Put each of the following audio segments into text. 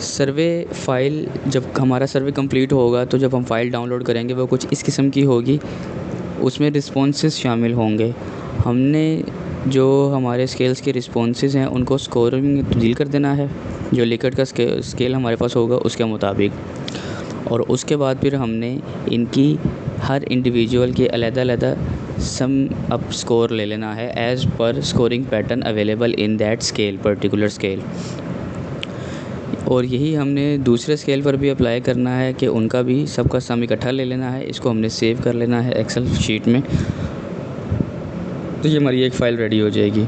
सर्वे file जब हमारा सर्वे complete होगा तो जब हम फ़ाइल डाउनलोड करेंगे वो कुछ इस किस्म की होगी। उसमें रिस्पॉन्सेस शामिल होंगे। हमने जो हमारे स्केल्स के रिस्पॉन्सेस हैं उनको स्कोरिंग में तब्दील कर देना है, जो लिकट का स्केल हमारे पास होगा उसके मुताबिक। और उसके बाद फिर हमने इनकी हर इंडिविजुअल के अलग-अलग सम अप स्कोर ले लेना है as per scoring pattern available in that scale, particular scale. और यही हमने दूसरे स्केल पर भी अप्लाई करना है कि उनका भी सबका सम इकट्ठा ले लेना है। इसको हमने सेव कर लेना है एक्सेल शीट में। तो ये हमारी एक फ़ाइल रेडी हो जाएगी।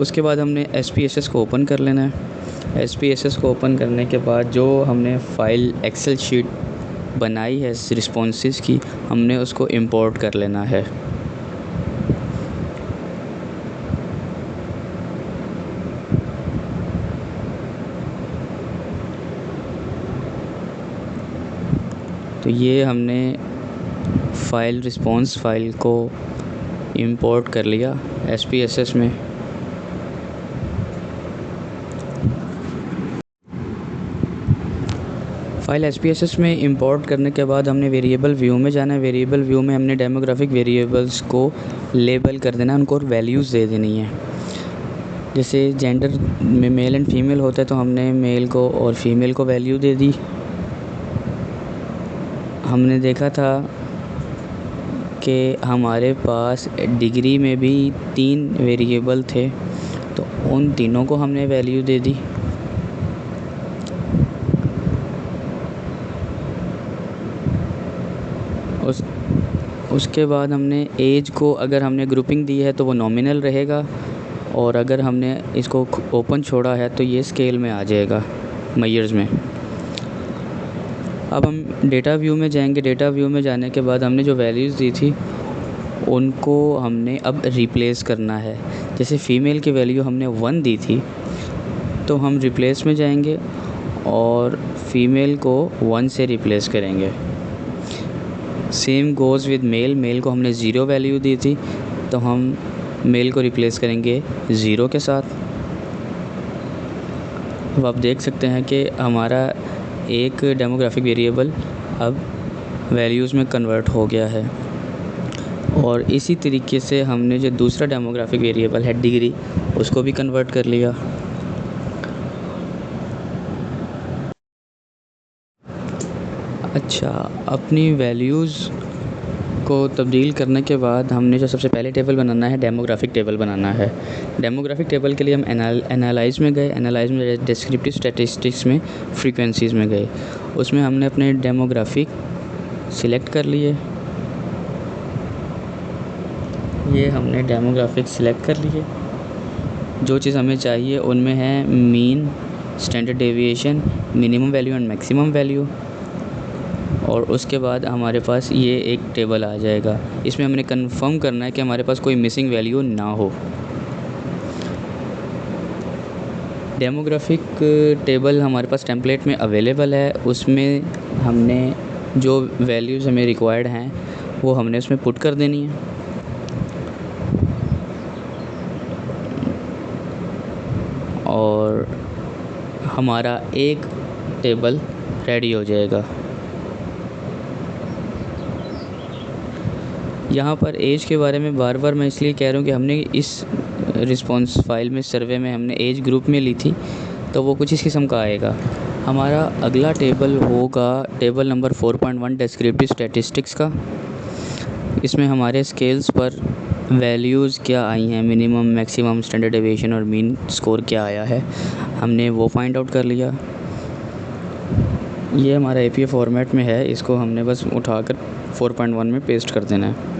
उसके बाद हमने SPSS को ओपन कर लेना है। SPSS को ओपन करने के बाद जो हमने फ़ाइल एक्सेल शीट बनाई है रिस्पॉन्सेस की, हमने उसको इंपोर्ट कर लेना है। तो ये हमने फ़ाइल रिस्पॉन्स फ़ाइल को इंपोर्ट कर लिया SPSS में। फ़ाइल SPSS में इंपोर्ट करने के बाद हमने वेरिएबल व्यू में जाना है। वेरिएबल व्यू में हमने डेमोग्राफिक वेरिएबल्स को लेबल कर देना है, उनको वैल्यूज़ दे देनी है। जैसे जेंडर में मेल एंड फीमेल होता है तो हमने मेल को और फीमेल को वैल्यू दे दी। हमने देखा था कि हमारे पास डिग्री में भी 3 वेरिएबल थे, तो उन तीनों को हमने वैल्यू दे दी। उसके बाद हमने एज को, अगर हमने ग्रुपिंग दी है तो वो नॉमिनल रहेगा, और अगर हमने इसको ओपन छोड़ा है तो ये स्केल में आ जाएगा, मेजर्स में। अब हम डेटा व्यू में जाएंगे। डेटा व्यू में जाने के बाद हमने जो वैल्यूज़ दी थी उनको हमने अब रिप्लेस करना है। जैसे फ़ीमेल की वैल्यू हमने 1 दी थी, तो हम रिप्लेस में जाएंगे और फ़ीमेल को 1 से रिप्लेस करेंगे। Same goes with male. Male को हमने 0 वैल्यू दी थी, तो हम मेल को रिप्लेस करेंगे 0 के साथ। अब आप देख सकते हैं कि हमारा एक डेमोग्राफिक वेरिएबल अब वैल्यूज़ में कन्वर्ट हो गया है। और इसी तरीके से हमने जो दूसरा डेमोग्राफिक वेरिएबल है डिग्री, उसको भी कन्वर्ट कर लिया। अच्छा, अपनी वैल्यूज़ को तब्दील करने के बाद हमने जो सबसे पहले टेबल बनाना है, डेमोग्राफिक टेबल बनाना है। डेमोग्राफिक टेबल के लिए हम एनालाइज़ में गए। एनालाइज़ में डिस्क्रिप्टिव स्टैटिस्टिक्स में फ्रीक्वेंसीज़ में गए। उसमें हमने अपने डेमोग्राफिक सिलेक्ट कर लिए। ये हमने डेमोग्राफिक सिलेक्ट कर लिए। जो चीज़ हमें चाहिए उनमें है mean, standard deviation, minimum value and maximum value. और उसके बाद हमारे पास ये एक टेबल आ जाएगा। इसमें हमने कंफर्म करना है कि हमारे पास कोई मिसिंग वैल्यू ना हो। डेमोग्राफिक टेबल हमारे पास टेम्पलेट में अवेलेबल है। उसमें हमने जो वैल्यूज़ हमें रिक्वायर्ड हैं वो हमने उसमें पुट कर देनी है। और हमारा एक टेबल रेडी हो जाएगा। यहाँ पर एज के बारे में बार बार मैं इसलिए कह रहा हूँ कि हमने इस रिस्पॉन्स फाइल में, सर्वे में हमने एज ग्रुप में ली थी, तो वो कुछ इस किस्म का आएगा। हमारा अगला टेबल होगा टेबल नंबर 4.1 डिस्क्रिप्टिव स्टैटिस्टिक्स का। इसमें हमारे स्केल्स पर वैल्यूज़ क्या आई हैं, मिनिमम, मैक्सिमम, स्टैंडर्ड डेविएशन और मीन स्कोर क्या आया है, हमने वो फाइंड आउट कर लिया। ये हमारा APA फॉर्मेट में है, इसको हमने बस उठाकर 4.1 में पेस्ट कर देना है।